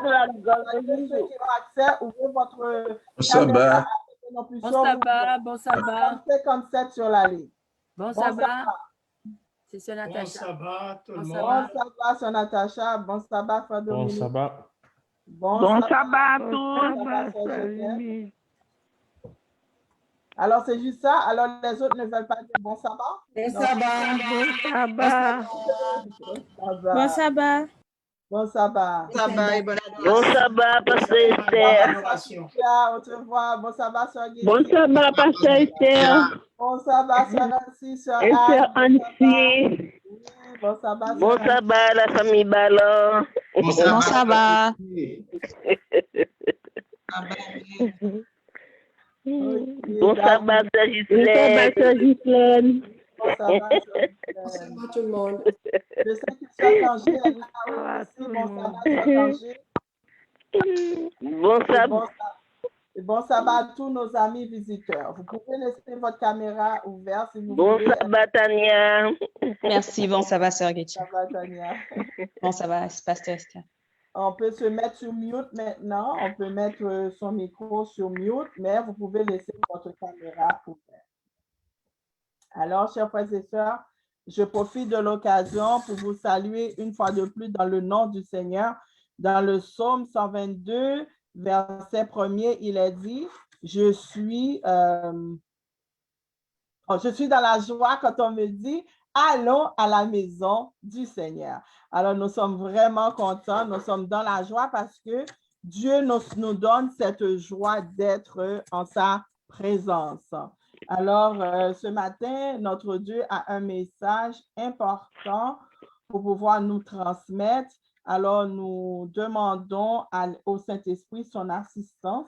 Ceux qui ont accès, ouvrez votre Bon caméra sabbat. afin que nous Bon puissions sabbat, bon sabbat. 57 sur la ligne. Bon Bon sabbat. C'est sur Bon Natacha. sabbat, tout le Bon monde. sabbat. Bon sabbat, Sœur Natacha. Bon sabbat, Frère Bon Dominique. sabbat. Bon sabbat à Bon tous. sabbat, Sœur Joseph. Alors, c'est juste ça. Alors, les autres ne veulent pas dire bon sabbat? Bon Non. sabbat. Bon sabbat. Bon sabbat. Bon sabbat. Sabbat et bonne Bon sabbat, Pasteur Esther. Adoration. On te voit. Bon sabbat, Sœur Guédie. Bon sabbat, Pasteur Esther. Bon sabbat, Sœur Nancy, Sœur Esther Anne. Annecy. Bon sabbat, Bon Sœur Anne. sabbat, la famille Ballon. Bon sabbat. Bon sabbat, Sœur Ghislaine. Bon sabbat, Sœur Bon Ghislaine. sabbat tout le monde. Je sais que Sœur Tanger est là aussi. Bon sabbat, Sœur Tanger. Bon Et sabbat. bon sabbat à tous nos amis visiteurs. Vous pouvez laisser votre caméra ouverte si vous Bon voulez. sabbat, Tania. Merci, bon sabbat, Sœur Getty. Sabbat, Tania. Bon sabbat, Pasteur Esther. On peut se mettre sur mute maintenant. On peut mettre son micro sur mute, mais vous pouvez laisser votre caméra ouverte. Alors, chers frères et sœurs, je profite de l'occasion pour vous saluer une fois de plus dans le nom du Seigneur. Dans le psaume 122, verset 1er, il est dit, je suis dans la joie quand on me dit, allons à la maison du Seigneur. Alors, nous sommes vraiment contents, nous sommes dans la joie parce que Dieu nous donne cette joie d'être en sa présence. Alors, ce matin, notre Dieu a un message important pour pouvoir nous transmettre. Alors, nous demandons au Saint-Esprit son assistance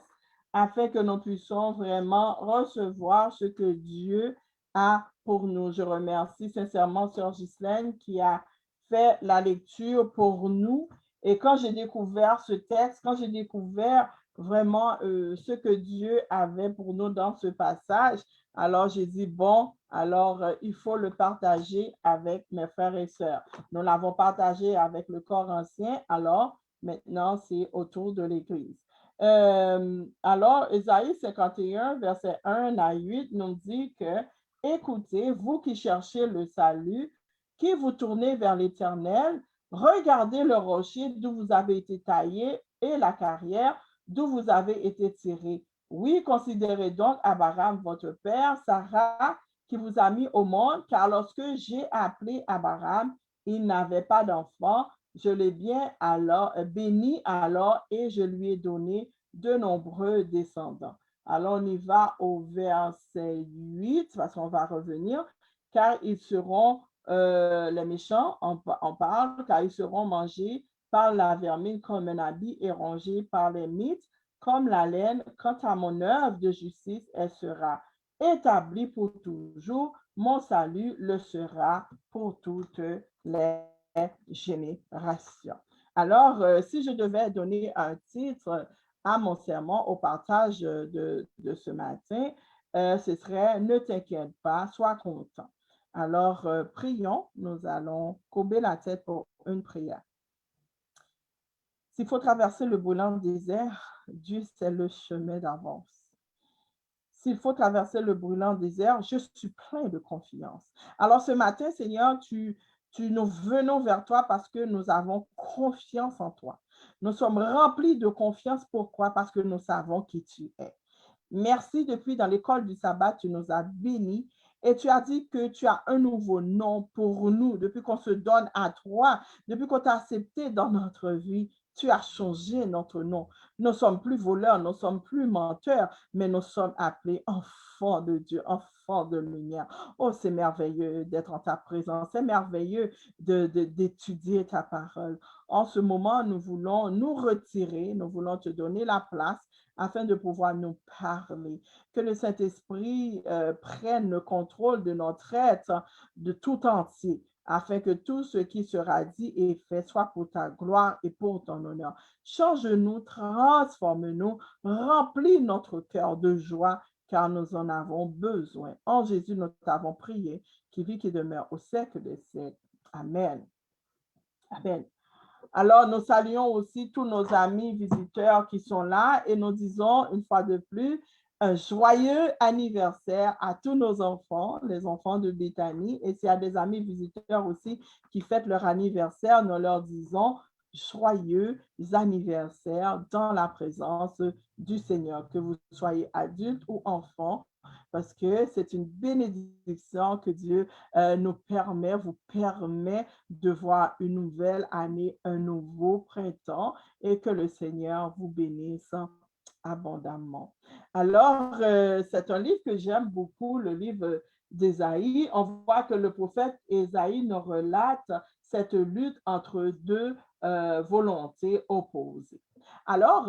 afin que nous puissions vraiment recevoir ce que Dieu a pour nous. Je remercie sincèrement Sœur Ghislaine qui a fait la lecture pour nous. Et quand j'ai découvert ce texte, quand j'ai découvert vraiment ce que Dieu avait pour nous dans ce passage, alors j'ai dit, bon, alors il faut le partager avec mes frères et sœurs. Nous l'avons partagé avec le corps ancien, alors maintenant c'est autour de l'Église. Alors, Ésaïe 51, verset 1 à 8 nous dit que « Écoutez, vous qui cherchez le salut, qui vous tournez vers l'Éternel, regardez le rocher d'où vous avez été taillé et la carrière d'où vous avez été tiré. Oui, considérez donc Abraham, votre père, Sarah, qui vous a mis au monde, car lorsque j'ai appelé Abraham, il n'avait pas d'enfant. Je l'ai bien alors béni alors et je lui ai donné de nombreux descendants. Alors, on y va au verset 8, parce qu'on va revenir, car ils seront, les méchants, on parle, car ils seront mangés par la vermine comme un habit et rongés par les mites comme la laine. Quant à mon œuvre de justice, elle sera établie pour toujours. Mon salut le sera pour toutes les générations. Alors, si je devais donner un titre à mon sermon au partage de ce matin, ce serait « Ne t'inquiète pas, sois content ». Alors, prions, nous allons courber la tête pour une prière. S'il faut traverser le brûlant désert, Dieu sait le chemin d'avance. S'il faut traverser le brûlant désert, je suis plein de confiance. Alors ce matin, Seigneur, nous venons vers toi parce que nous avons confiance en toi. Nous sommes remplis de confiance. Pourquoi? Parce que nous savons qui tu es. Merci, depuis dans l'école du sabbat, tu nous as bénis et tu as dit que tu as un nouveau nom pour nous. Depuis qu'on se donne à toi, depuis qu'on t'a accepté dans notre vie, tu as changé notre nom. Nous ne sommes plus voleurs, nous ne sommes plus menteurs, mais nous sommes appelés enfants de Dieu, enfants de lumière. Oh, c'est merveilleux d'être en ta présence, c'est merveilleux d'étudier ta parole. En ce moment, nous voulons nous retirer, nous voulons te donner la place afin de pouvoir nous parler. Que le Saint-Esprit prenne le contrôle de notre être de tout entier, afin que tout ce qui sera dit et fait soit pour ta gloire et pour ton honneur. Change-nous, transforme-nous, remplis notre cœur de joie, car nous en avons besoin. En Jésus, nous t'avons prié, qui vit, qui demeure au siècle des siècles. Amen. Amen. Alors, nous saluons aussi tous nos amis visiteurs qui sont là et nous disons une fois de plus un joyeux anniversaire à tous nos enfants, les enfants de Béthanie. Et s'il y a des amis visiteurs aussi qui fêtent leur anniversaire, nous leur disons joyeux anniversaire dans la présence du Seigneur, que vous soyez adultes ou enfants, parce que c'est une bénédiction que Dieu nous permet, vous permet de voir une nouvelle année, un nouveau printemps et que le Seigneur vous bénisse abondamment. Alors, c'est un livre que j'aime beaucoup, le livre d'Ésaïe. On voit que le prophète Ésaïe nous relate cette lutte entre deux volontés opposées. Alors,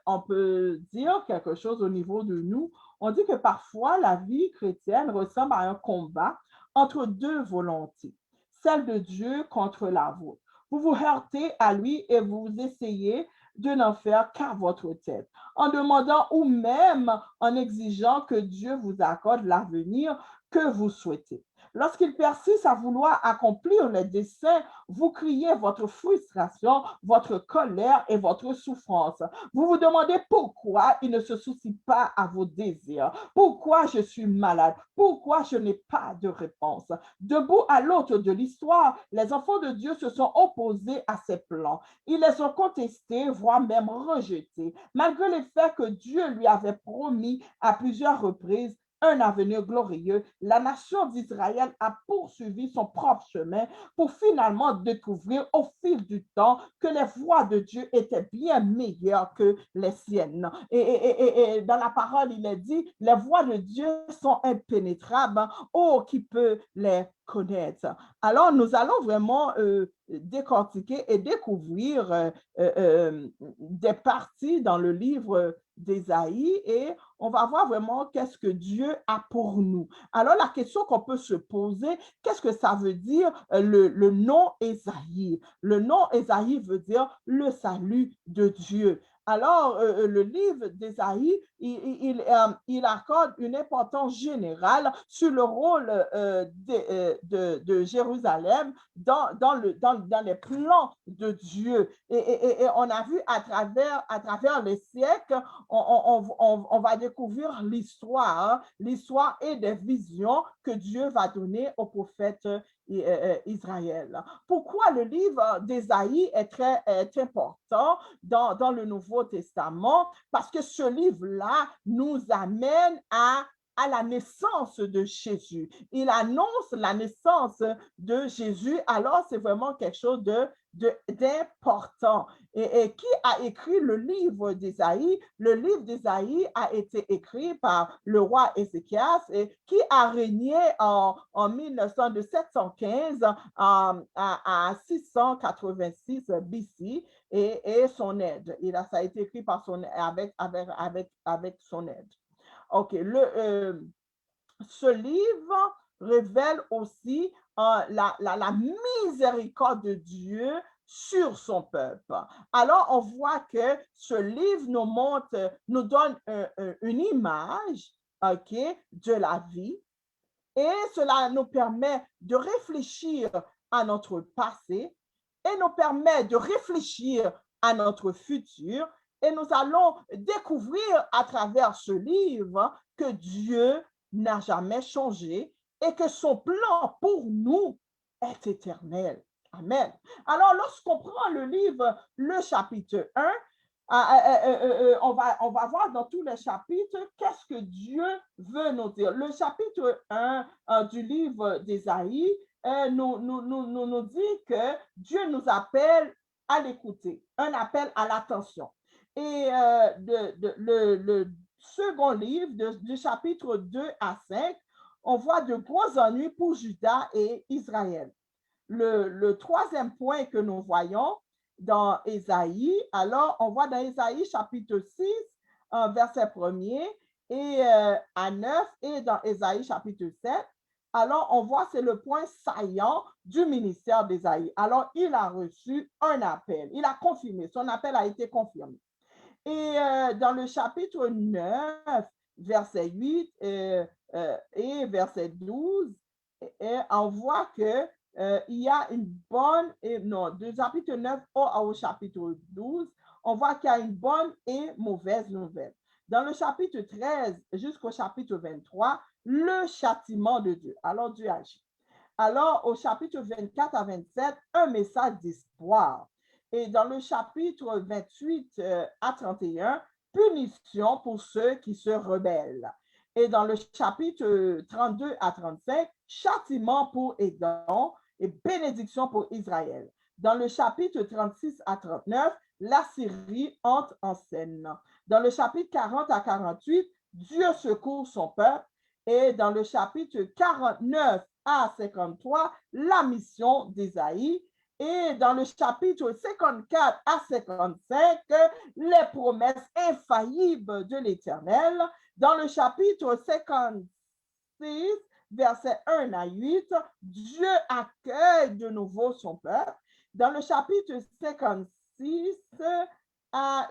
on peut dire quelque chose au niveau de nous. On dit que parfois, la vie chrétienne ressemble à un combat entre deux volontés, celle de Dieu contre la vôtre. Vous vous heurtez à lui et vous essayez de n'en faire qu'à votre tête, en demandant ou même en exigeant que Dieu vous accorde l'avenir que vous souhaitez. Lorsqu'il persiste à vouloir accomplir les desseins, vous criez votre frustration, votre colère et votre souffrance. Vous vous demandez pourquoi il ne se soucie pas à vos désirs, pourquoi je suis malade, pourquoi je n'ai pas de réponse. De bout à l'autre de l'histoire, les enfants de Dieu se sont opposés à ses plans. Ils les ont contestés, voire même rejetés, malgré le fait que Dieu lui avait promis à plusieurs reprises un avenir glorieux. La nation d'Israël a poursuivi son propre chemin pour finalement découvrir au fil du temps que les voies de Dieu étaient bien meilleures que les siennes. Et dans la parole, il est dit, les voies de Dieu sont impénétrables. Oh, qui peut les connaître? Alors, nous allons vraiment décortiquer et découvrir des parties dans le livre d'Ésaïe et on va voir vraiment qu'est-ce que Dieu a pour nous. Alors, la question qu'on peut se poser, qu'est-ce que ça veut dire le nom Ésaïe? Le nom Ésaïe veut dire le salut de Dieu. Alors, le livre d'Ésaïe, il accorde une importance générale sur le rôle de Jérusalem dans les plans de Dieu. Et on a vu à travers les siècles, on va découvrir l'histoire et des visions que Dieu va donner au prophète Israël. Pourquoi le livre d'Ésaïe est important dans le Nouveau Testament? Parce que ce livre-là nous amène à la naissance de Jésus. Il annonce la naissance de Jésus, alors c'est vraiment quelque chose d'important. Et qui a écrit le livre d'Ésaïe? Le livre d'Ésaïe a été écrit par le roi Ézéchias et qui a régné en 715 à 686 BC et son aide. Ça a été écrit par avec son aide. OK, ce livre révèle aussi la miséricorde de Dieu sur son peuple. Alors, on voit que ce livre nous donne une image, OK, de la vie et cela nous permet de réfléchir à notre passé et nous permet de réfléchir à notre futur. Et nous allons découvrir à travers ce livre que Dieu n'a jamais changé et que son plan pour nous est éternel. Amen. Alors, lorsqu'on prend le livre, le chapitre 1, on va voir dans tous les chapitres qu'est-ce que Dieu veut nous dire. Le chapitre 1 du livre d'Ésaïe nous dit que Dieu nous appelle à l'écouter, un appel à l'attention. Et le second livre, du chapitre 2 à 5, on voit de gros ennuis pour Juda et Israël. Le troisième point que nous voyons dans Ésaïe, alors on voit dans Ésaïe chapitre 6, verset 1er et à 9, et dans Ésaïe chapitre 7, alors on voit c'est le point saillant du ministère d'Ésaïe. Alors il a reçu un appel, il a confirmé, son appel a été confirmé. Et dans le chapitre 9, verset 8 et verset 12, on voit que il y a une bonne, du chapitre 9 au chapitre 12, on voit qu'il y a une bonne et mauvaise nouvelle. Dans le chapitre 13 jusqu'au chapitre 23, le châtiment de Dieu. Alors Dieu agit. Alors au chapitre 24 à 27, un message d'espoir. Et dans le chapitre 28 à 31, punition pour ceux qui se rebellent. Et dans le chapitre 32 à 35, châtiment pour Édom et bénédiction pour Israël. Dans le chapitre 36 à 39, la Syrie entre en scène. Dans le chapitre 40 à 48, Dieu secourt son peuple. Et dans le chapitre 49 à 53, la mission d'Ésaïe. Et dans le chapitre 54 à 55, les promesses infaillibles de l'Éternel. Dans le chapitre 56, versets 1 à 8, Dieu accueille de nouveau son peuple. Dans le chapitre 56 à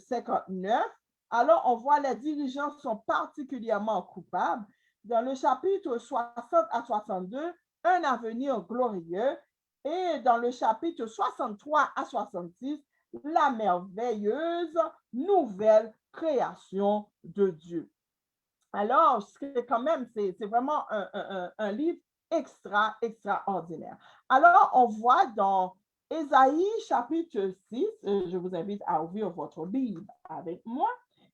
59, alors on voit les dirigeants sont particulièrement coupables. Dans le chapitre 60 à 62, un avenir glorieux. Et dans le chapitre 63 à 66, la merveilleuse nouvelle création de Dieu. Alors, c'est quand même, c'est vraiment un livre extraordinaire. Alors, on voit dans Ésaïe chapitre 6, je vous invite à ouvrir votre Bible avec moi.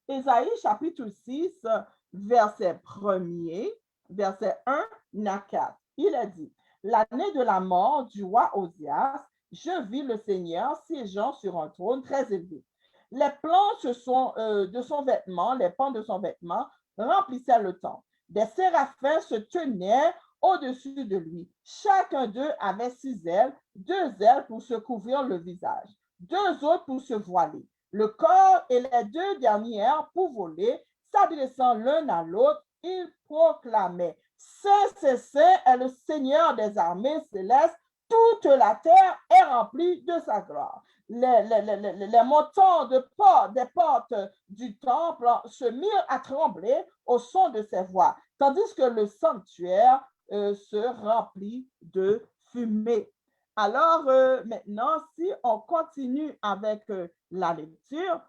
Ésaïe chapitre 6, verset 1er, verset 1 à 4. Il a dit, l'année de la mort du roi Osias, je vis le Seigneur siégeant sur un trône très élevé. Les planches de son vêtement, les pans de son vêtement remplissaient le temple. Des séraphins se tenaient au-dessus de lui. Chacun d'eux avait 6 ailes, 2 ailes pour se couvrir le visage, 2 autres pour se voiler. Le corps et les 2 dernières pour voler, s'adressant l'un à l'autre, ils proclamaient, Saint, Saint, Saint est le Seigneur des armées célestes, toute la terre est remplie de sa gloire. Les montants des portes du temple se mirent à trembler au son de ses voix, tandis que le sanctuaire se remplit de fumée. Alors, maintenant, si on continue avec la lecture,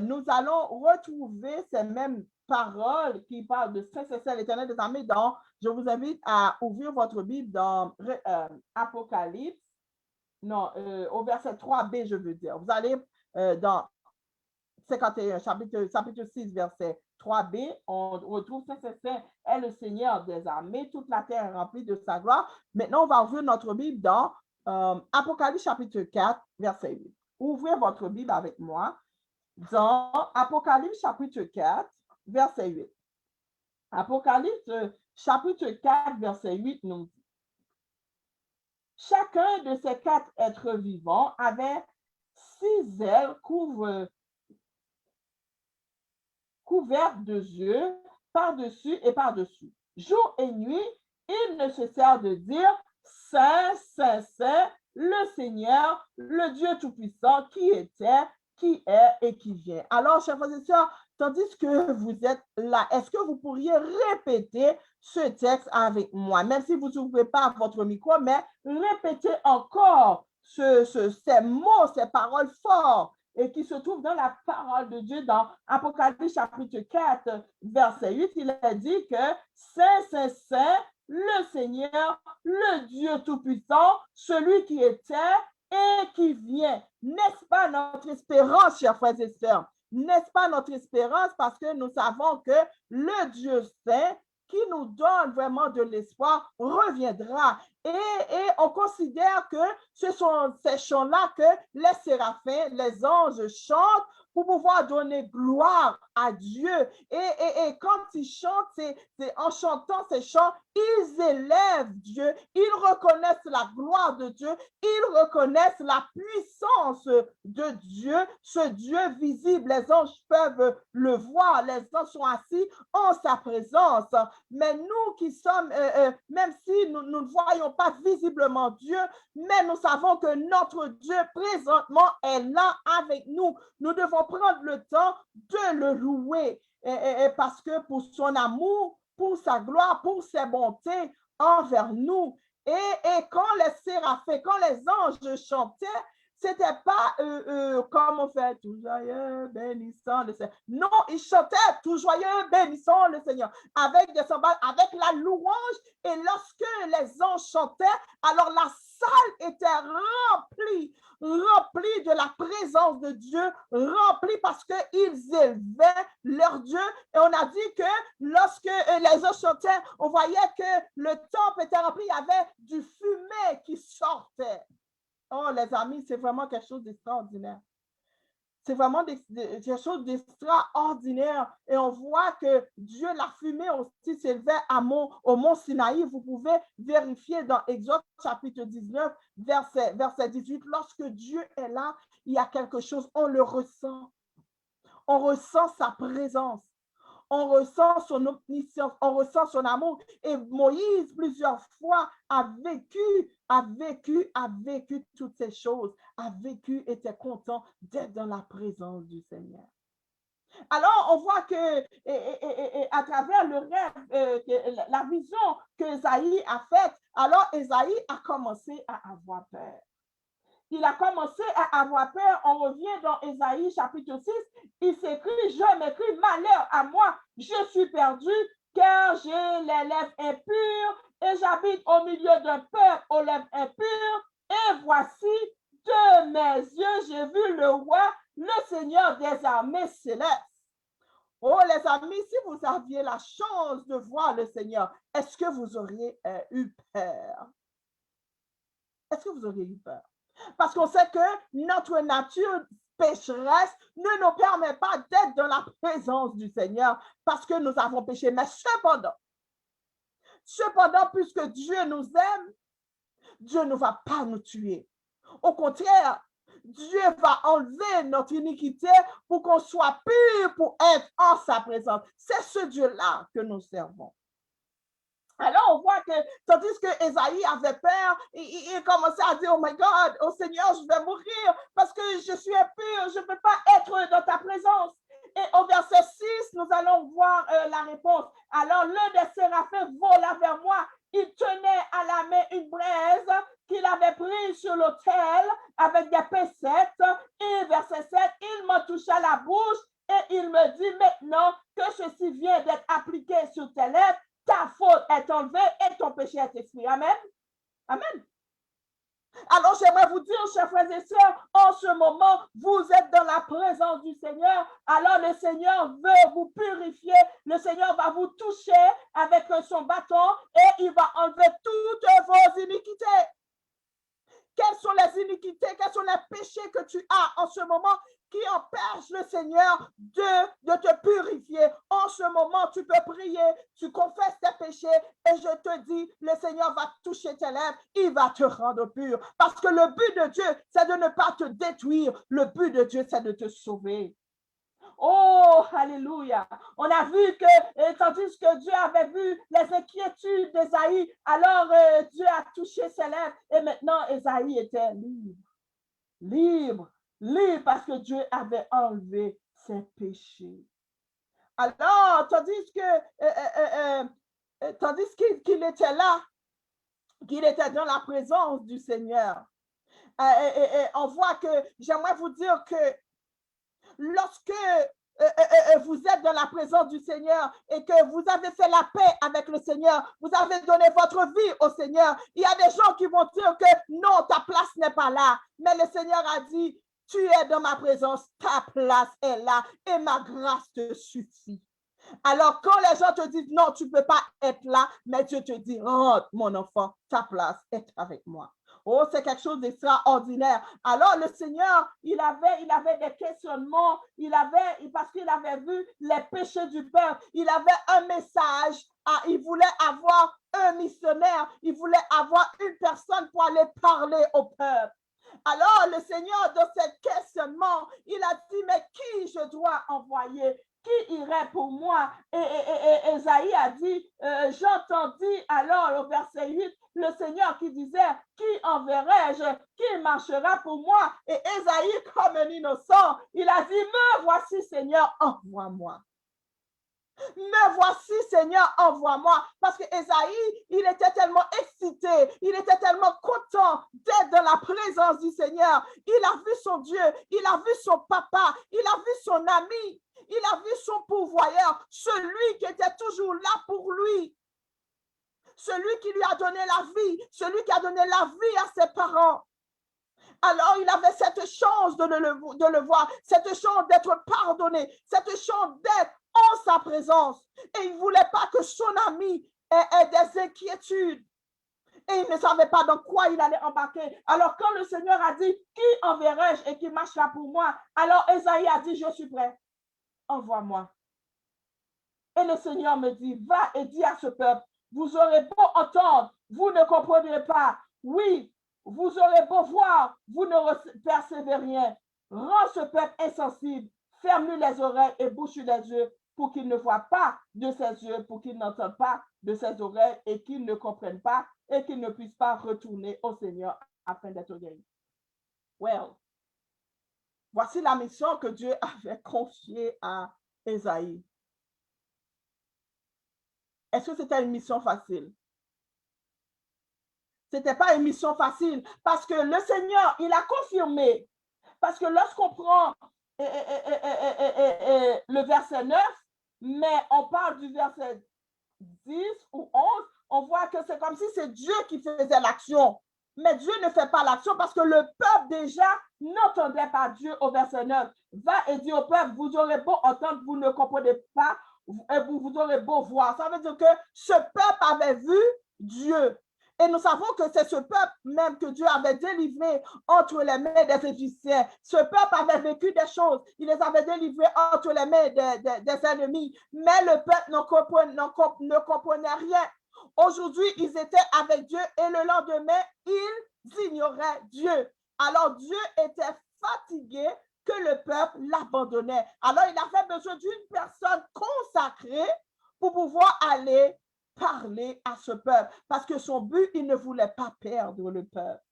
nous allons retrouver ces mêmes paroles qui parlent de Saint, Saint, Saint, l'Éternel des armées. Je vous invite à ouvrir votre Bible dans Apocalypse, au verset 3b, je veux dire. Vous allez dans 51, chapitre 6, verset 3b, on retrouve Saint, Saint, Saint est le Seigneur des armées, toute la terre est remplie de sa gloire. Maintenant, on va ouvrir notre Bible dans Apocalypse chapitre 4, verset 8. Ouvrez votre Bible avec moi dans Apocalypse chapitre 4, verset 8. Apocalypse chapitre 4, verset 8 nous dit, chacun de ces 4 êtres vivants avait 6 ailes couvertes de yeux par-dessus et par-dessus. Jour et nuit, ils ne cessèrent de dire, Saint, Saint, Saint, le Seigneur, le Dieu Tout-Puissant, qui était, qui est et qui vient. Alors, chers frères et sœurs, tandis que vous êtes là, est-ce que vous pourriez répéter ce texte avec moi, même si vous n'ouvrez pas votre micro, mais répétez encore ces mots, ces paroles fortes et qui se trouvent dans la parole de Dieu dans Apocalypse chapitre 4, verset 8. Il a dit que Saint, Saint, Saint, le Seigneur, le Dieu Tout-Puissant, celui qui était et qui vient. N'est-ce pas notre espérance, chers frères et sœurs? N'est-ce pas notre espérance parce que nous savons que le Dieu Saint qui nous donne vraiment de l'espoir reviendra. Et on considère que ce sont ces chants-là que les séraphins, les anges chantent pour pouvoir donner gloire à Dieu. Et quand ils chantent, c'est en chantant ces chants, ils élèvent Dieu, ils reconnaissent la gloire de Dieu, ils reconnaissent la puissance de Dieu, ce Dieu visible. Les anges peuvent le voir, les anges sont assis en sa présence. Mais nous qui sommes, même si nous ne voyons pas visiblement Dieu, mais nous savons que notre Dieu présentement est là avec nous. Nous devons prendre le temps de le louer parce que pour son amour, pour sa gloire, pour ses bontés envers nous. Et quand les séraphins, quand les anges chantaient, c'était pas comme on fait tout joyeux, bénissant le Seigneur. Non, ils chantaient tout joyeux, bénissant le Seigneur, avec des cymbales, avec la louange. Et lorsque les anges chantaient, alors la salle était remplie de la présence de Dieu, remplie parce qu'ils élevaient leur Dieu. Et on a dit que lorsque les anges chantaient, on voyait que le temple était rempli, il y avait du fumée qui sortait. Oh, les amis, c'est vraiment quelque chose d'extraordinaire. C'est vraiment quelque chose d'extraordinaire. Et on voit que Dieu, la fumée aussi s'élevait au mont Sinaï. Vous pouvez vérifier dans Exode chapitre 19, verset 18. Lorsque Dieu est là, il y a quelque chose, on le ressent. On ressent sa présence. On ressent son omniscience, on ressent son amour. Et Moïse, plusieurs fois, a vécu toutes ces choses, était content d'être dans la présence du Seigneur. Alors, on voit que à travers le rêve, la vision qu'Ésaïe a faite, alors Ésaïe a commencé à avoir peur. Il a commencé à avoir peur. On revient dans Ésaïe chapitre 6. Il s'écrit, je m'écris, malheur à moi, je suis perdu, car j'ai les lèvres impures et j'habite au milieu d'un peuple aux lèvres impures. Et voici, de mes yeux, j'ai vu le roi, le Seigneur des armées célestes. Oh, les amis, si vous aviez la chance de voir le Seigneur, est-ce que vous auriez eu peur? Est-ce que vous auriez eu peur? Parce qu'on sait que notre nature pécheresse ne nous permet pas d'être dans la présence du Seigneur parce que nous avons péché. Mais cependant, puisque Dieu nous aime, Dieu ne va pas nous tuer. Au contraire, Dieu va enlever notre iniquité pour qu'on soit pur pour être en sa présence. C'est ce Dieu-là que nous servons. Alors, on voit que, tandis que Ésaïe avait peur, il commençait à dire, oh my God, oh Seigneur, je vais mourir parce que je suis impur, je ne peux pas être dans ta présence. Et au verset 6, nous allons voir la réponse. Alors, l'un des séraphins vola vers moi. Il tenait à la main une braise qu'il avait prise sur l'autel avec des pincettes. Et verset 7, il me toucha la bouche et il me dit, maintenant que ceci vient d'être appliqué sur tes lèvres, ta faute est enlevée et ton péché est expié. Amen. Amen. Alors, j'aimerais vous dire, chers frères et sœurs, en ce moment, vous êtes dans la présence du Seigneur. Alors, le Seigneur veut vous purifier. Le Seigneur va vous toucher avec son bâton et il va enlever toutes vos iniquités. Quelles sont les iniquités, quels sont les péchés que tu as en ce moment qui empêchent le Seigneur de te purifier? En ce moment, tu peux prier, tu confesses tes péchés et je te dis, le Seigneur va toucher tes lèvres, il va te rendre pur. Parce que le but de Dieu, c'est de ne pas te détruire. Le but de Dieu, c'est de te sauver. Oh, alléluia. On a vu que, tandis que Dieu avait vu les inquiétudes d'Ésaïe, alors Dieu a touché ses lèvres et maintenant Ésaïe était libre parce que Dieu avait enlevé ses péchés. Alors, tandis qu'il était là, qu'il était dans la présence du Seigneur, on voit que, j'aimerais vous dire que lorsque vous êtes dans la présence du Seigneur et que vous avez fait la paix avec le Seigneur, vous avez donné votre vie au Seigneur, il y a des gens qui vont dire que non, ta place n'est pas là. Mais le Seigneur a dit, tu es dans ma présence, ta place est là et ma grâce te suffit. Alors, quand les gens te disent non, tu ne peux pas être là, mais Dieu te dit, rentre mon enfant, ta place est avec moi. Oh, c'est quelque chose d'extraordinaire. Alors, le Seigneur, il avait des questionnements, parce qu'il avait vu les péchés du peuple, il avait un message, il voulait avoir un missionnaire, il voulait avoir une personne pour aller parler au peuple. Alors, le Seigneur, dans ce questionnement, il a dit, mais qui je dois envoyer? Qui irait pour moi? Et Ésaïe a dit, j'entendis alors au verset 8, le Seigneur qui disait, qui enverrai-je? Qui marchera pour moi? Et Ésaïe, comme un innocent, il a dit, me voici Seigneur, envoie-moi. Me voici, Seigneur, envoie-moi. Parce que Ésaïe, il était tellement excité, il était tellement content d'être dans la présence du Seigneur. Il a vu son Dieu, il a vu son papa, il a vu son ami, il a vu son pourvoyeur, celui qui était toujours là pour lui. Celui qui lui a donné la vie, celui qui a donné la vie à ses parents. Alors, il avait cette chance de le voir, cette chance d'être pardonné, cette chance d'être en sa présence. Et il ne voulait pas que son ami ait des inquiétudes. Et il ne savait pas dans quoi il allait embarquer. Alors, quand le Seigneur a dit, qui enverrai-je et qui marchera pour moi? Alors, Ésaïe a dit, je suis prêt. Envoie-moi. Et le Seigneur me dit, va et dis à ce peuple, vous aurez beau entendre, vous ne comprendrez pas. Oui, vous aurez beau voir, vous ne percevez rien. Rends ce peuple insensible, ferme-lui les oreilles et bouche-lui les yeux pour qu'il ne voie pas de ses yeux, pour qu'il n'entende pas de ses oreilles et qu'il ne comprenne pas et qu'il ne puisse pas retourner au Seigneur afin d'être guéri. Well, voici la mission que Dieu avait confiée à Ésaïe. Est-ce que c'était une mission facile? Ce n'était pas une mission facile parce que le Seigneur, il a confirmé. Parce que lorsqu'on prend le verset 9, mais on parle du verset 10 ou 11, on voit que c'est comme si c'est Dieu qui faisait l'action. Mais Dieu ne fait pas l'action parce que le peuple déjà n'entendait pas Dieu au verset 9. Va et dis au peuple, vous aurez beau entendre, vous ne comprenez pas, vous aurez beau voir. Ça veut dire que ce peuple avait vu Dieu. Et nous savons que c'est ce peuple même que Dieu avait délivré entre les mains des Égyptiens. Ce peuple avait vécu des choses. Il les avait délivrés entre les mains des ennemis. Mais le peuple ne comprenait rien. Aujourd'hui, ils étaient avec Dieu et le lendemain, ils ignoraient Dieu. Alors Dieu était fatigué que le peuple l'abandonnait. Alors il avait besoin d'une personne consacrée pour pouvoir aller parler à ce peuple. Parce que son but, il ne voulait pas perdre le peuple.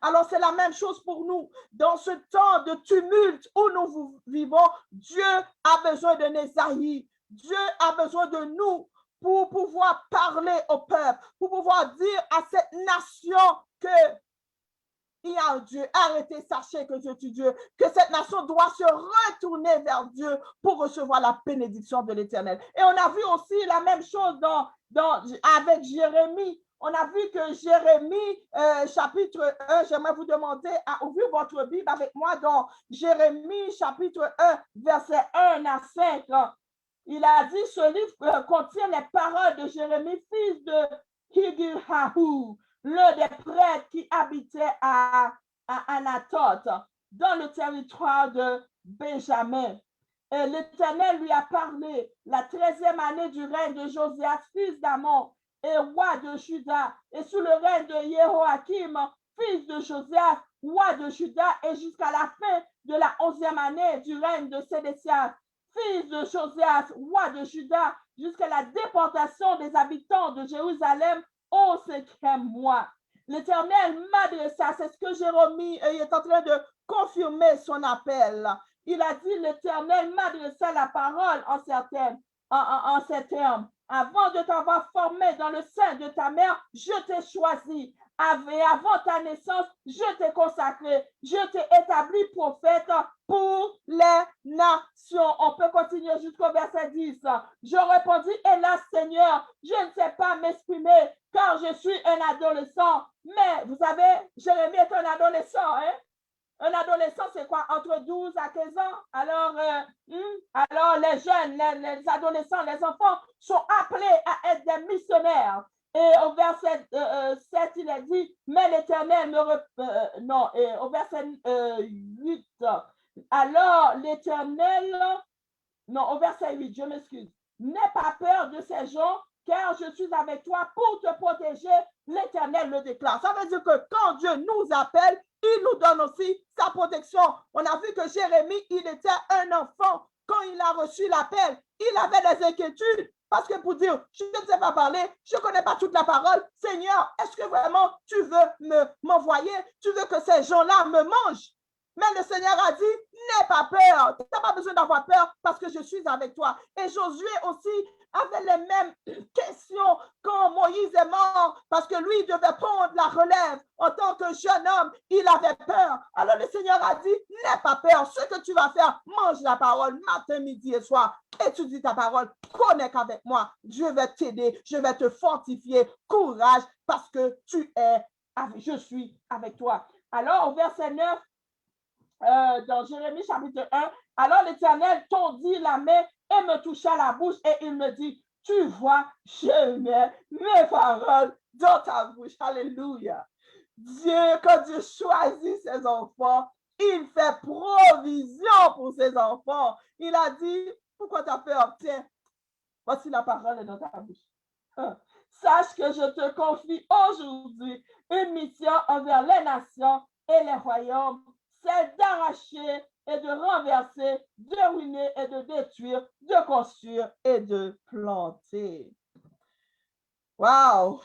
Alors c'est la même chose pour nous. Dans ce temps de tumulte où nous vivons, Dieu a besoin de Ésaïe. Dieu a besoin de nous pour pouvoir parler au peuple, pour pouvoir dire à cette nation que il y a un Dieu. Arrêtez, sachez que je suis Dieu, que cette nation doit se retourner vers Dieu pour recevoir la bénédiction de l'Éternel. Et on a vu aussi la même chose avec Jérémie. On a vu que Jérémie, chapitre 1, j'aimerais vous demander à ouvrir votre Bible avec moi dans Jérémie, chapitre 1, verset 1 à 5. Il a dit, ce livre contient les paroles de Jérémie, fils de Higirhahu, l'un des prêtres qui habitait à Anathoth, dans le territoire de Benjamin. Et l'Éternel lui a parlé la 13e année du règne de Josias, fils d'Amon, et roi de Juda, et sous le règne de Jéhoakim, fils de Josias, roi de Juda, et jusqu'à la fin de la 11e année du règne de Sédécias, fils de Josias, roi de Juda, jusqu'à la déportation des habitants de Jérusalem au 5e mois. L'Éternel m'adressa, c'est ce que Jérémie est en train de confirmer son appel. Il a dit, l'Éternel m'adressa la parole en ces termes. Avant de t'avoir formé dans le sein de ta mère, je t'ai choisi. Et avant ta naissance, je t'ai consacré. Je t'ai établi prophète pour les nations. On peut continuer jusqu'au verset 10. Je répondis, hélas Seigneur, je ne sais pas m'exprimer car je suis un adolescent. Mais vous savez, Jérémie est un adolescent. Hein? Un adolescent, c'est quoi? Entre 12 à 15 ans. Alors les jeunes, les adolescents, les enfants sont appelés à être des missionnaires. Et au verset 7, il a dit, mais l'Éternel me... au verset 8, alors l'Éternel... Non, au verset 8, je m'excuse. N'aie pas peur de ces gens, car je suis avec toi pour te protéger. L'Éternel le déclare. Ça veut dire que quand Dieu nous appelle, il nous donne aussi sa protection. On a vu que Jérémie, il était un enfant. Quand il a reçu l'appel, il avait des inquiétudes. Parce que pour dire, je ne sais pas parler, je ne connais pas toute la parole. Seigneur, est-ce que vraiment tu veux m'envoyer? Tu veux que ces gens-là me mangent? Mais le Seigneur a dit, n'aie pas peur. Tu n'as pas besoin d'avoir peur parce que je suis avec toi. Et Josué aussi avait les mêmes questions quand Moïse est mort parce que lui devait prendre la relève. En tant que jeune homme, il avait peur. Alors le Seigneur a dit, n'aie pas peur. Ce que tu vas faire, mange la parole matin, midi et soir. Étudie ta parole. Connecte avec moi. Je vais t'aider. Je vais te fortifier. Courage parce que je suis avec toi. Alors au verset 9, dans Jérémie chapitre 1, alors l'Éternel tendit la main et me toucha la bouche et il me dit, tu vois, je mets mes paroles dans ta bouche. Alléluia. Quand Dieu choisit ses enfants, il fait provision pour ses enfants. Il a dit, pourquoi tu as peur? Tiens, voici la parole dans ta bouche. Sache que je te confie aujourd'hui une mission envers les nations et les royaumes, c'est d'arracher et de renverser, de ruiner et de détruire, de construire et de planter. Wow!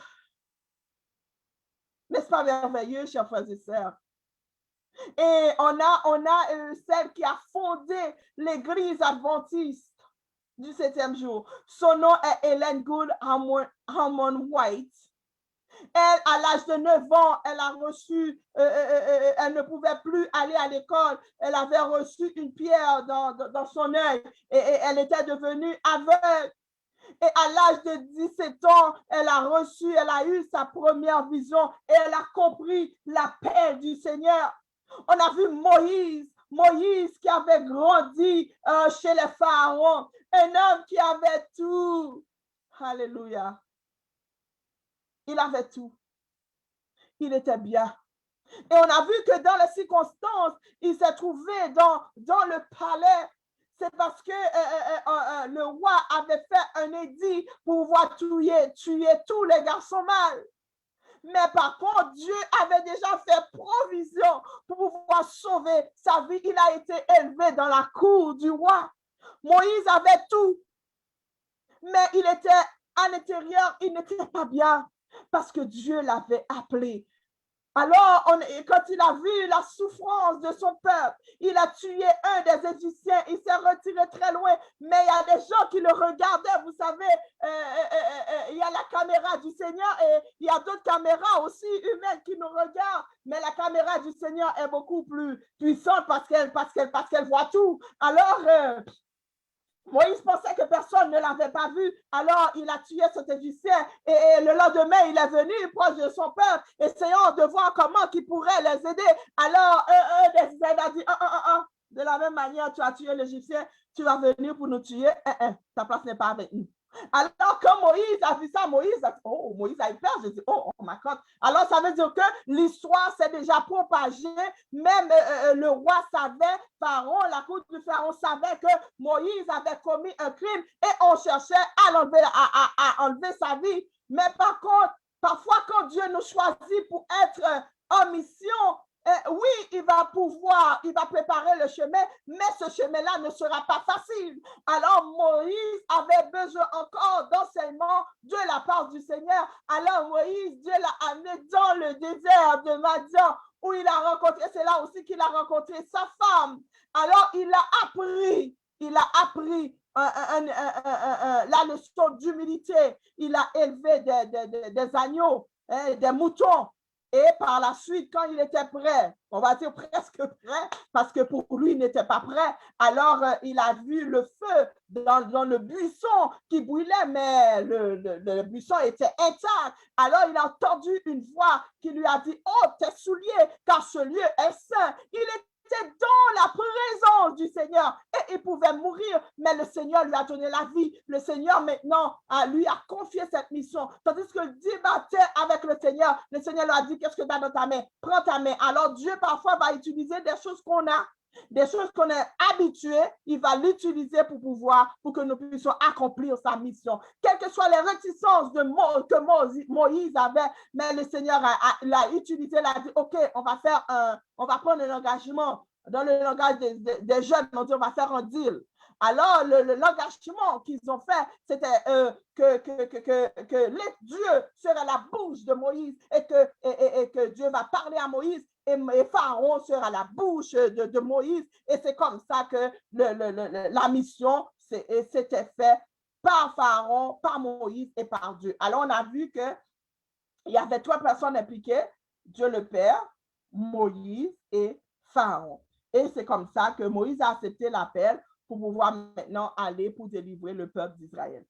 N'est-ce pas merveilleux, chers frères et sœurs? Et on a celle qui a fondé l'Église adventiste du 7e jour. Son nom est Ellen Good Hammond White. Elle, à l'âge de 9 ans, elle a reçu, elle ne pouvait plus aller à l'école. Elle avait reçu une pierre dans son œil et elle était devenue aveugle. Et à l'âge de 17 ans, elle a eu sa première vision et elle a compris l'appel du Seigneur. On a vu Moïse qui avait grandi chez les pharaons, un homme qui avait tout. Alléluia. Il avait tout. Il était bien. Et on a vu que dans les circonstances, il s'est trouvé dans le palais. C'est parce que le roi avait fait un édit pour pouvoir tuer tous les garçons mâles. Mais par contre, Dieu avait déjà fait provision pour pouvoir sauver sa vie. Il a été élevé dans la cour du roi. Moïse avait tout. Mais il était à l'intérieur, il n'était pas bien parce que Dieu l'avait appelé. Alors, quand il a vu la souffrance de son peuple, il a tué un des Égyptiens, il s'est retiré très loin, mais il y a des gens qui le regardaient, vous savez, il y a la caméra du Seigneur et il y a d'autres caméras aussi humaines qui nous regardent, mais la caméra du Seigneur est beaucoup plus puissante parce qu'elle voit tout. Alors, Moïse pensait que personne ne l'avait pas vu, alors il a tué cet Égyptien et le lendemain, il est venu proche de son peuple, essayant de voir comment il pourrait les aider. Alors, un des Israéliens a dit, de la même manière, tu as tué l'Égyptien, tu vas venir pour nous tuer, ta place n'est pas avec nous. Alors, quand Moïse a vu ça, Moïse a eu peur. Je dis, oh my God. Alors, ça veut dire que l'histoire s'est déjà propagée. Même le roi savait, Pharaon, la cour du Pharaon savait que Moïse avait commis un crime et on cherchait à enlever sa vie. Mais par contre, parfois, quand Dieu nous choisit pour être en mission, oui, il va préparer le chemin, mais ce chemin-là ne sera pas facile. Alors, Moïse avait besoin encore d'enseignement de la part du Seigneur. Alors, Moïse, Dieu l'a amené dans le désert de Madian, où il a rencontré, c'est là aussi qu'il a rencontré sa femme. Alors, il a appris la leçon d'humilité. Il a élevé des agneaux, des moutons. Et par la suite, quand il était prêt, on va dire presque prêt, parce que pour lui, il n'était pas prêt, alors il a vu le feu dans le buisson qui brûlait, mais le buisson était intact. Alors il a entendu une voix qui lui a dit, oh, tes souliers, car ce lieu est saint. Il était dans la présence du Seigneur et il pouvait mourir, mais le Seigneur lui a donné la vie. Le Seigneur maintenant lui a confié cette mission. Tandis que Dieu battait avec le Seigneur lui a dit, qu'est-ce que tu as dans ta main? Prends ta main. Alors Dieu parfois va utiliser des choses qu'on a, des choses qu'on est habitué, il va l'utiliser pour que nous puissions accomplir sa mission. Quelles que soient les réticences que Moïse avait, mais le Seigneur l'a utilisé, l'a dit, OK, on va prendre un engagement. Dans le langage des jeunes, on dit, on va faire un deal. Alors, l'engagement qu'ils ont fait, c'était que Dieu serait la bouche de Moïse et que Dieu va parler à Moïse et Pharaon sera la bouche de Moïse. Et c'est comme ça que la mission s'était faite par Pharaon, par Moïse et par Dieu. Alors, on a vu qu'il y avait 3 personnes impliquées, Dieu le Père, Moïse et Pharaon. Et c'est comme ça que Moïse a accepté l'appel pour pouvoir maintenant aller pour délivrer le peuple d'Israël.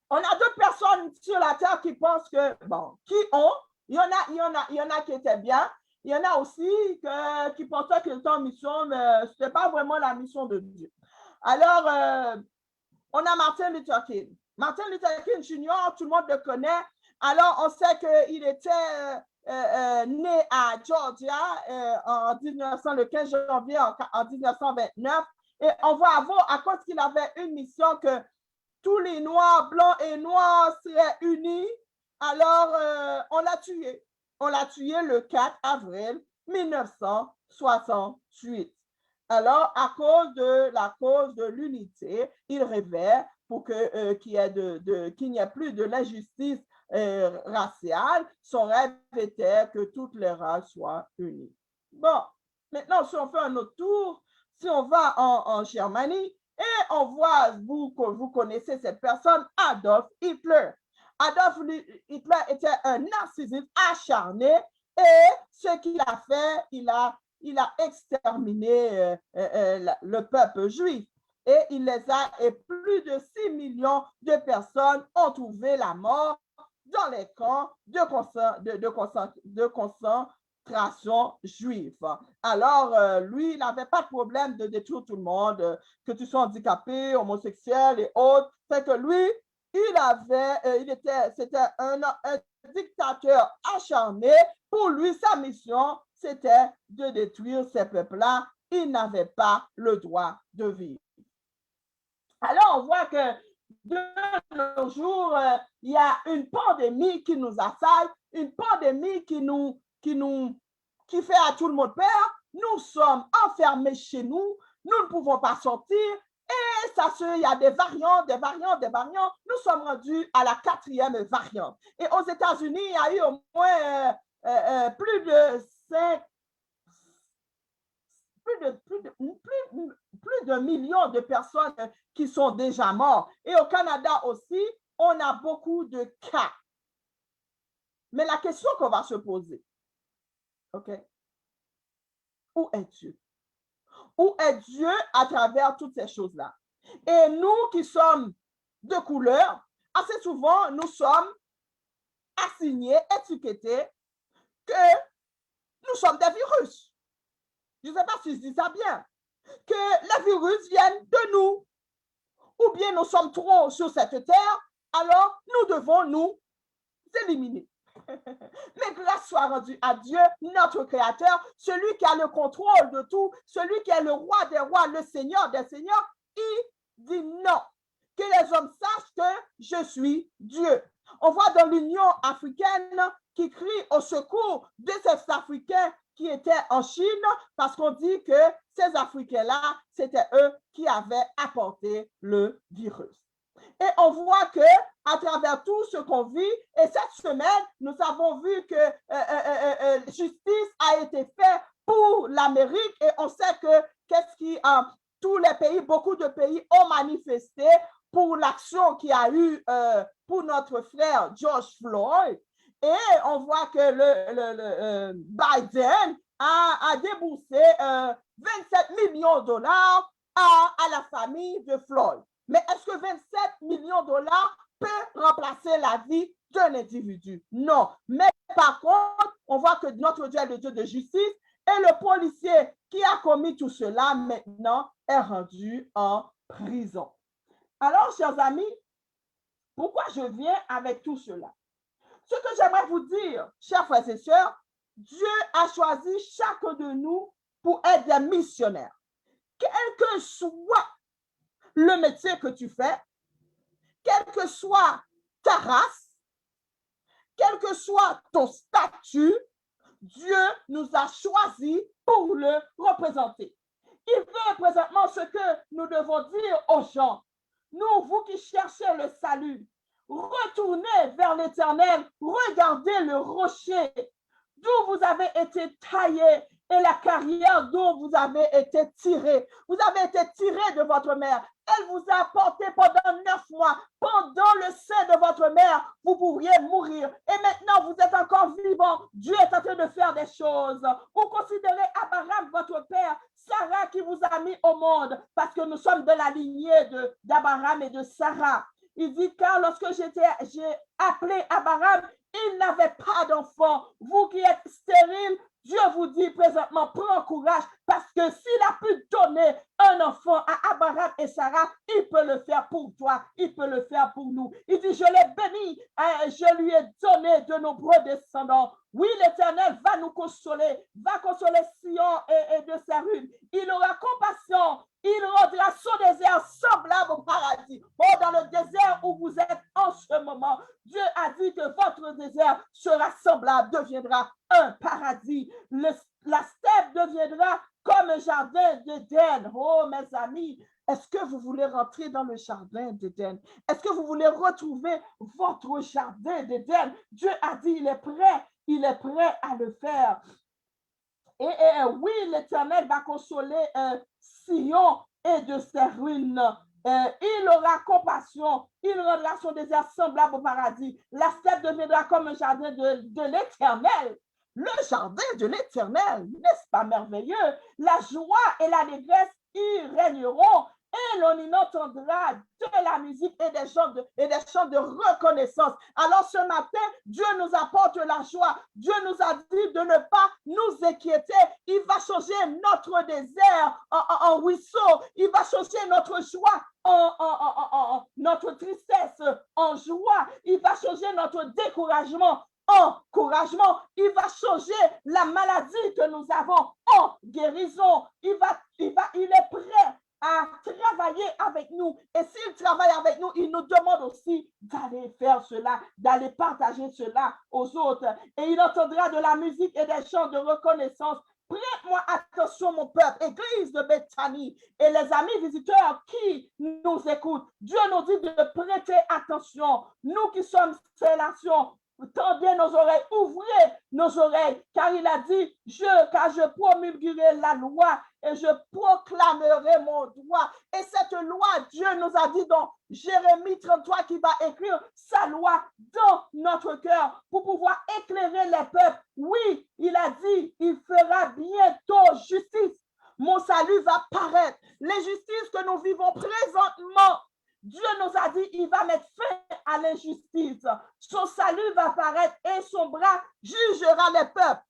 On a d'autres personnes sur la terre qui pensent que, bon, il y en a qui étaient bien, il y en a aussi qui pensaient qu'ils étaient en mission, mais ce n'était pas vraiment la mission de Dieu. Alors, on a Martin Luther King. Martin Luther King Jr., tout le monde le connaît. Alors, on sait qu'il était né à Georgia le 15 janvier en 1929. Et on va avoir, à cause qu'il avait une mission que tous les Noirs, blancs et noirs seraient unis, alors on l'a tué. On l'a tué le 4 avril 1968. Alors, à cause de l'unité, il rêvait pour qu'il n'y ait plus de l'injustice raciale. Son rêve était que toutes les races soient unies. Bon, maintenant, si on fait un autre tour, si on va en Germanie, et on voit, vous connaissez cette personne, Adolf Hitler. Adolf Hitler était un narcissiste acharné et ce qu'il a fait, il a exterminé le peuple juif. Et plus de 6 millions de personnes ont trouvé la mort dans les camps de concentration juive. Alors, lui, il n'avait pas de problème de détruire tout le monde, que tu sois handicapé, homosexuel et autres. C'est que lui, c'était un dictateur acharné. Pour lui, sa mission, c'était de détruire ces peuples-là. Il n'avait pas le droit de vivre. Alors, on voit que de nos jours, il y a une pandémie qui nous assaille, une pandémie qui fait à tout le monde peur. Nous sommes enfermés chez nous, nous ne pouvons pas sortir et il y a des variantes. Nous sommes rendus à la 4e variante. Et aux États-Unis, il y a eu au moins plus de millions de personnes qui sont déjà mortes. Et au Canada aussi, on a beaucoup de cas. Mais la question qu'on va se poser, OK? Où est Dieu? Où est Dieu à travers toutes ces choses-là? Et nous qui sommes de couleur, assez souvent, nous sommes assignés, étiquetés que nous sommes des virus. Je ne sais pas si je dis ça bien. Que les virus viennent de nous. Ou bien nous sommes trop sur cette terre, alors nous devons nous éliminer. Mais grâce soit rendue à Dieu, notre Créateur, celui qui a le contrôle de tout, celui qui est le roi des rois, le Seigneur des seigneurs, il dit non. Que les hommes sachent que je suis Dieu. On voit dans l'Union africaine qui crie au secours de ces Africains qui étaient en Chine parce qu'on dit que ces Africains-là, c'était eux qui avaient apporté le virus. Et on voit que à travers tout ce qu'on vit, et cette semaine, nous avons vu que justice a été faite pour l'Amérique et on sait que tous les pays, beaucoup de pays ont manifesté pour l'action qu'il y a eu pour notre frère George Floyd. Et on voit que le Biden a déboursé 27 millions de dollars à la famille de Floyd. Mais est-ce que 27 millions de dollars peut remplacer la vie d'un individu? Non. Mais par contre, on voit que notre Dieu est le Dieu de justice et le policier qui a commis tout cela maintenant est rendu en prison. Alors, chers amis, pourquoi je viens avec tout cela? Ce que j'aimerais vous dire, chers frères et sœurs, Dieu a choisi chacun de nous pour être des missionnaires. Quel que soit le métier que tu fais, quelle que soit ta race, quel que soit ton statut, Dieu nous a choisis pour le représenter. Il veut présentement ce que nous devons dire aux gens. Nous, vous qui cherchez le salut, retournez vers l'Éternel, regardez le rocher, d'où vous avez été taillés et la carrière dont vous avez été tirés. Vous avez été tirés de votre mère. Elle vous a porté pendant 9 mois. Pendant le sein de votre mère, vous pourriez mourir. Et maintenant, vous êtes encore vivant. Dieu est en train de faire des choses. Vous considérez Abraham, votre père, Sarah qui vous a mis au monde, parce que nous sommes de la lignée d'Abraham et de Sarah. Il dit, car lorsque j'ai appelé Abraham, il n'avait pas d'enfant. Vous qui êtes stériles, Dieu vous dit présentement, prends courage, parce que s'il a pu donner un enfant à Abraham et Sarah, il peut le faire pour toi, il peut le faire pour nous. Il dit, je l'ai béni, je lui ai donné de nombreux descendants. Oui, l'Éternel va nous consoler, va consoler Sion et de ses ruines. Il aura compassion, il rendra son désert semblable au paradis. Oh, dans le désert où vous êtes en ce moment, Dieu a dit que votre désert sera semblable, deviendra un paradis. La steppe deviendra comme un jardin d'Éden. Oh, mes amis, est-ce que vous voulez rentrer dans le jardin d'Éden? Est-ce que vous voulez retrouver votre jardin d'Éden? Dieu a dit, il est prêt à le faire. Et oui, l'Éternel va consoler Sion et de ses ruines. Il aura compassion, il rendra son désert semblable au paradis. La steppe deviendra comme un jardin de l'Éternel. Le jardin de l'Éternel, n'est-ce pas merveilleux? La joie et la négresse y régneront et l'on y entendra de la musique et des chants de reconnaissance. Alors ce matin, Dieu nous apporte la joie. Dieu nous a dit de ne pas nous inquiéter. Il va changer notre désert en ruisseau. Il va changer notre joie notre tristesse en joie. Il va changer notre découragement encouragement. Il va changer la maladie que nous avons en guérison. Il est prêt à travailler avec nous. Et s'il travaille avec nous, il nous demande aussi d'aller faire cela, d'aller partager cela aux autres. Et il entendra de la musique et des chants de reconnaissance. Prête-moi attention, mon peuple, église de Bethanie et les amis visiteurs qui nous écoutent. Dieu nous dit de prêter attention. Nous qui sommes ces nations, tendez nos oreilles, ouvrez nos oreilles, car il a dit, car je promulguerai la loi et je proclamerai mon droit. Et cette loi, Dieu nous a dit dans Jérémie 33 qui va écrire sa loi dans notre cœur pour pouvoir éclairer les peuples. Oui, il a dit, il fera bientôt justice. Mon salut va paraître. Les justices que nous vivons présentement, Dieu nous a dit, il va mettre fin à l'injustice. Son salut va paraître et son bras jugera les peuples.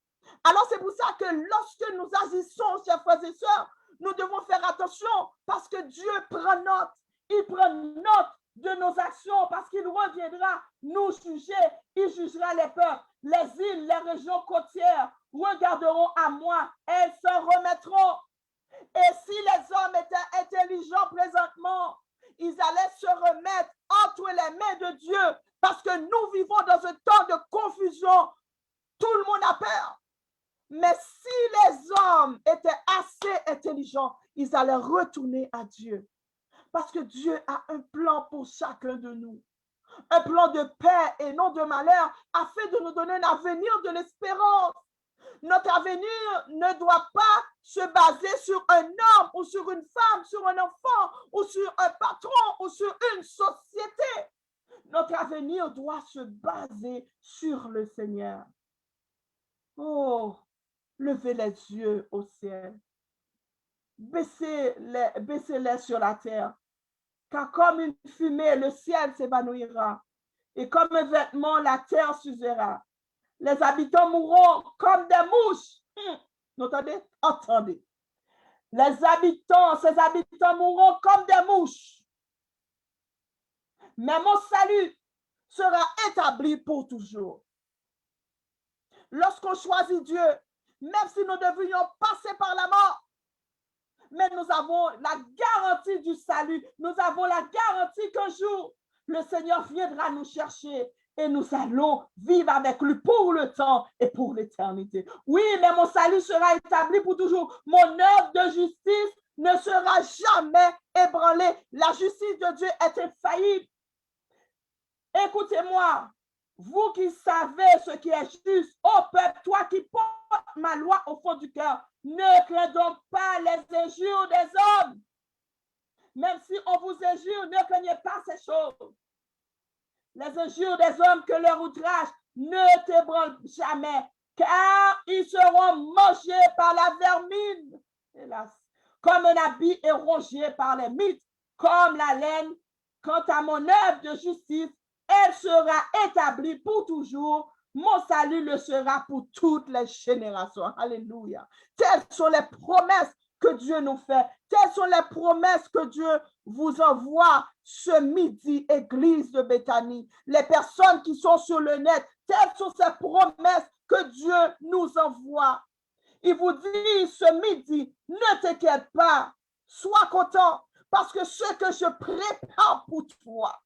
Alors c'est pour ça que lorsque nous agissons, chers frères et sœurs, nous devons faire attention parce que Dieu prend note. Il prend note de nos actions parce qu'il reviendra nous juger. Il jugera les peuples, les îles, les régions côtières regarderont à moi. Elles se remettront. Et si les hommes étaient intelligents présentement, ils allaient se remettre entre les mains de Dieu parce que nous vivons dans un temps de confusion. Tout le monde a peur. Mais si les hommes étaient assez intelligents, ils allaient retourner à Dieu. Parce que Dieu a un plan pour chacun de nous. Un plan de paix et non de malheur afin de nous donner un avenir de l'espérance. Notre avenir ne doit pas se baser sur un homme ou sur une femme, sur un enfant ou sur un patron ou sur une société. Notre avenir doit se baser sur le Seigneur. Oh, levez les yeux au ciel. Baissez-les sur la terre. Car comme une fumée, le ciel s'évanouira. Et comme un vêtement, la terre s'usera. Les habitants mourront comme des mouches. Vous entendez? Entendez. Ces habitants mourront comme des mouches. Mais mon salut sera établi pour toujours. Lorsqu'on choisit Dieu, même si nous devrions passer par la mort, mais nous avons la garantie du salut. Nous avons la garantie qu'un jour, le Seigneur viendra nous chercher et nous allons vivre avec lui pour le temps et pour l'éternité. Oui, mais mon salut sera établi pour toujours. Mon œuvre de justice ne sera jamais ébranlée. La justice de Dieu est infaillible. Écoutez-moi, vous qui savez ce qui est juste, ô peuple, toi qui portes ma loi au fond du cœur, ne crains donc pas les injures des hommes. Même si on vous injure, ne craignez pas ces choses. Les injures des hommes que leur outrage ne t'ébranle jamais, car ils seront mangés par la vermine, hélas, comme un habit est rongé par les mites, comme la laine. Quant à mon œuvre de justice, elle sera établie pour toujours. Mon salut le sera pour toutes les générations. Alléluia. Telles sont les promesses que Dieu nous fait. Telles sont les promesses que Dieu vous envoie ce midi, Église de Béthanie. Les personnes qui sont sur le net, telles sont ces promesses que Dieu nous envoie. Il vous dit ce midi, ne t'inquiète pas, sois content, parce que ce que je prépare pour toi,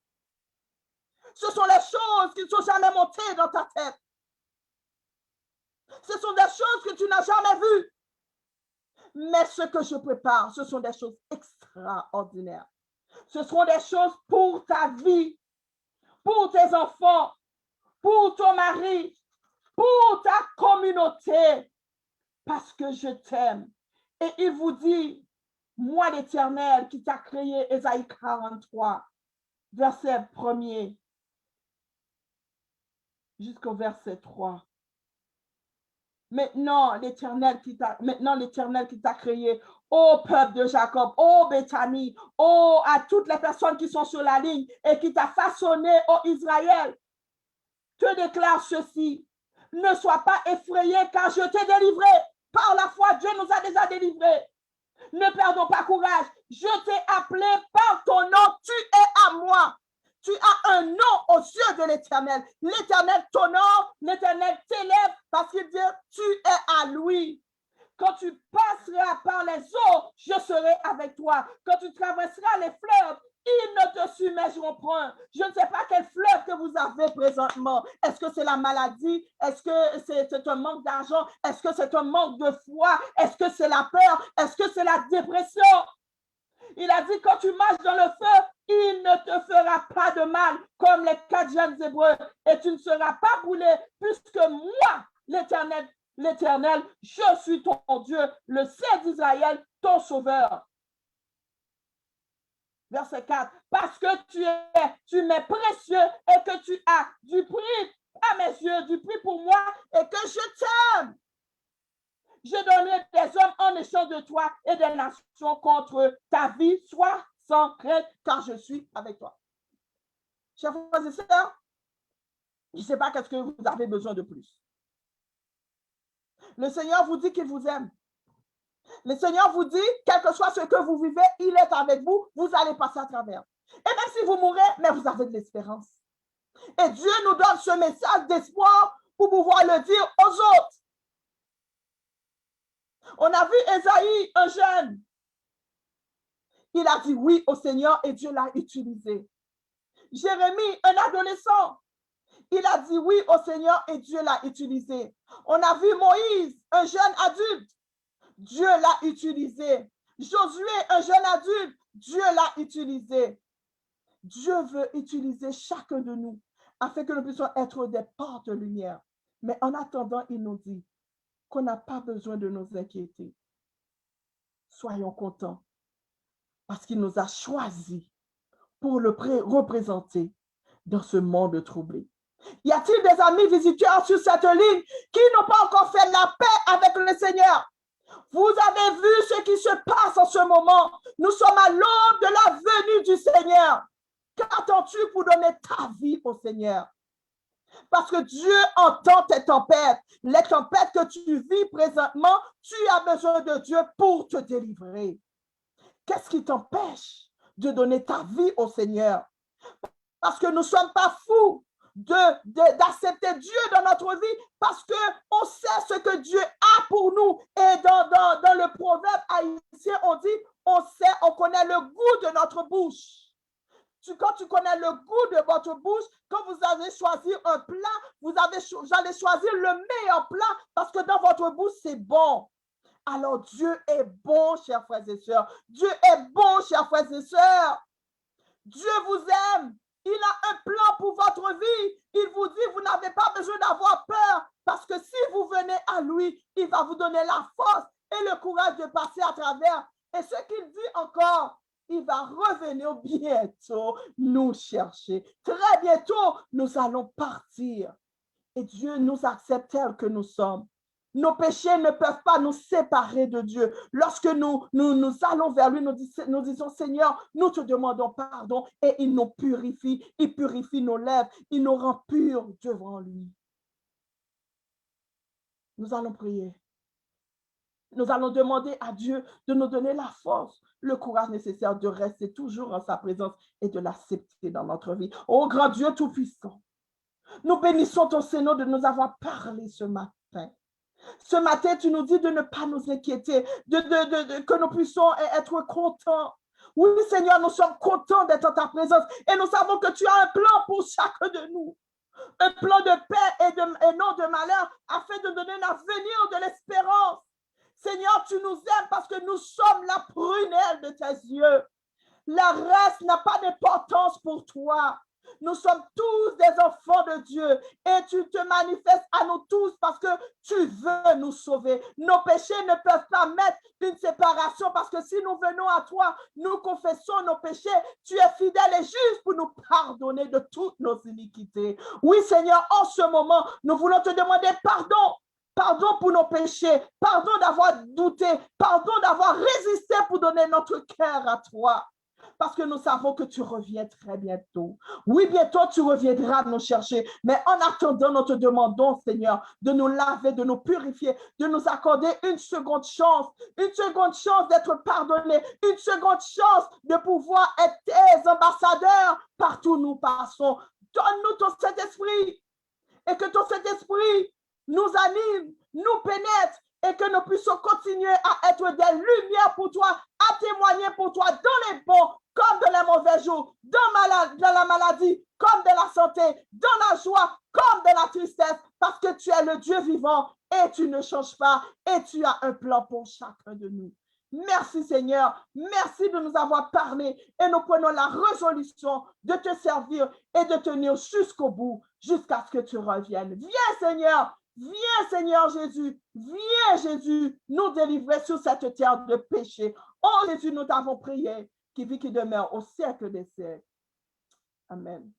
ce sont les choses qui ne sont jamais montées dans ta tête. Ce sont des choses que tu n'as jamais vues. Mais ce que je prépare, ce sont des choses extraordinaires. Ce seront des choses pour ta vie, pour tes enfants, pour ton mari, pour ta communauté, parce que je t'aime. Et il vous dit, moi l'Éternel qui t'a créé, Ésaïe 43, verset 1er jusqu'au verset 3. Maintenant, l'Éternel qui t'a créé, ô peuple de Jacob, ô Béthanie, ô à toutes les personnes qui sont sur la ligne et qui t'a façonné, ô Israël, te déclare ceci, ne sois pas effrayé car je t'ai délivré. Par la foi, Dieu nous a déjà délivrés. Ne perdons pas courage. Je t'ai appelé par ton nom, tu es à moi. Tu as un nom aux yeux de l'Éternel. L'Éternel t'honore, l'Éternel t'élève parce qu'il dit, tu es à lui. Quand tu passeras par les eaux, je serai avec toi. Quand tu traverseras les fleuves, ils ne te submergeront point. Je ne sais pas quel fleuve que vous avez présentement. Est-ce que c'est la maladie? Est-ce que c'est un manque d'argent? Est-ce que c'est un manque de foi? Est-ce que c'est la peur? Est-ce que c'est la dépression? Il a dit, quand tu marches dans le feu, il ne te fera pas de mal, comme les 4 jeunes Hébreux, et tu ne seras pas brûlé, puisque moi, l'Éternel, je suis ton Dieu, le Saint d'Israël, ton sauveur. Verset 4, parce que tu m'es précieux et que tu as du prix à mes yeux, du prix pour moi, et que je t'aime. Je donnerai des hommes en échange de toi et des nations contre ta vie. Sois sans crainte, car je suis avec toi. Chers frères et sœurs, je ne sais pas qu'est-ce que vous avez besoin de plus. Le Seigneur vous dit qu'il vous aime. Le Seigneur vous dit, quel que soit ce que vous vivez, il est avec vous, vous allez passer à travers. Et même si vous mourrez, mais vous avez de l'espérance. Et Dieu nous donne ce message d'espoir pour pouvoir le dire aux autres. On a vu Ésaïe, un jeune. Il a dit oui au Seigneur et Dieu l'a utilisé. Jérémie, un adolescent. Il a dit oui au Seigneur et Dieu l'a utilisé. On a vu Moïse, un jeune adulte. Dieu l'a utilisé. Josué, un jeune adulte. Dieu l'a utilisé. Dieu veut utiliser chacun de nous afin que nous puissions être des porte-lumière. Mais en attendant, il nous dit qu'on n'a pas besoin de nous inquiéter. Soyons contents parce qu'il nous a choisis pour le représenter dans ce monde troublé. Y a-t-il des amis visiteurs sur cette ligne qui n'ont pas encore fait la paix avec le Seigneur? Vous avez vu ce qui se passe en ce moment. Nous sommes à l'aube de la venue du Seigneur. Qu'attends-tu pour donner ta vie au Seigneur? Parce que Dieu entend tes tempêtes. Les tempêtes que tu vis présentement, tu as besoin de Dieu pour te délivrer. Qu'est-ce qui t'empêche de donner ta vie au Seigneur? Parce que nous ne sommes pas fous d'accepter Dieu dans notre vie parce qu'on sait ce que Dieu a pour nous. Et dans le proverbe haïtien, on dit, on connaît le goût de notre bouche. Quand tu connais le goût de votre bouche, quand vous avez choisi un plat, vous allez choisir le meilleur plat parce que dans votre bouche, c'est bon. Alors Dieu est bon, chers frères et sœurs. Dieu est bon, chers frères et sœurs. Dieu vous aime. Il a un plan pour votre vie. Il vous dit, vous n'avez pas besoin d'avoir peur parce que si vous venez à lui, il va vous donner la force et le courage de passer à travers. Et ce qu'il dit encore, il va revenir bientôt nous chercher. Très bientôt, nous allons partir. Et Dieu nous accepte tels que nous sommes. Nos péchés ne peuvent pas nous séparer de Dieu. Lorsque nous allons vers lui, nous disons, Seigneur, nous te demandons pardon et il nous purifie. Il purifie nos lèvres. Il nous rend purs devant lui. Nous allons prier. Nous allons demander à Dieu de nous donner la force, le courage nécessaire de rester toujours en sa présence et de l'accepter dans notre vie. Oh grand Dieu Tout-Puissant, nous bénissons ton Seigneur de nous avoir parlé ce matin. Ce matin, tu nous dis de ne pas nous inquiéter, que nous puissions être contents. Oui, Seigneur, nous sommes contents d'être en ta présence et nous savons que tu as un plan pour chacun de nous. Un plan de paix et non de malheur afin de donner un avenir de l'espérance. Seigneur, tu nous aimes parce que nous sommes la prunelle de tes yeux. Le reste n'a pas d'importance pour toi. Nous sommes tous des enfants de Dieu et tu te manifestes à nous tous parce que tu veux nous sauver. Nos péchés ne peuvent pas mettre une séparation parce que si nous venons à toi, nous confessons nos péchés. Tu es fidèle et juste pour nous pardonner de toutes nos iniquités. Oui, Seigneur, en ce moment, nous voulons te demander pardon. Pardon pour nos péchés, pardon d'avoir douté, pardon d'avoir résisté pour donner notre cœur à toi. Parce que nous savons que tu reviens très bientôt. Oui, bientôt tu reviendras nous chercher. Mais en attendant, nous te demandons, Seigneur, de nous laver, de nous purifier, de nous accorder une seconde chance d'être pardonnés, une seconde chance de pouvoir être tes ambassadeurs partout où nous passons. Donne-nous ton Saint-Esprit et que ton Saint-Esprit nous anime, nous pénètre et que nous puissions continuer à être des lumières pour toi, à témoigner pour toi dans les bons comme dans les mauvais jours, dans la maladie comme dans la santé, dans la joie comme dans la tristesse, parce que tu es le Dieu vivant et tu ne changes pas et tu as un plan pour chacun de nous. Merci Seigneur, merci de nous avoir parlé et nous prenons la résolution de te servir et de tenir jusqu'au bout, jusqu'à ce que tu reviennes. Viens Seigneur Jésus, viens Jésus nous délivrer sur cette terre de péché. Oh Jésus, nous t'avons prié, qui vit, qui demeure au siècle des siècles. Amen.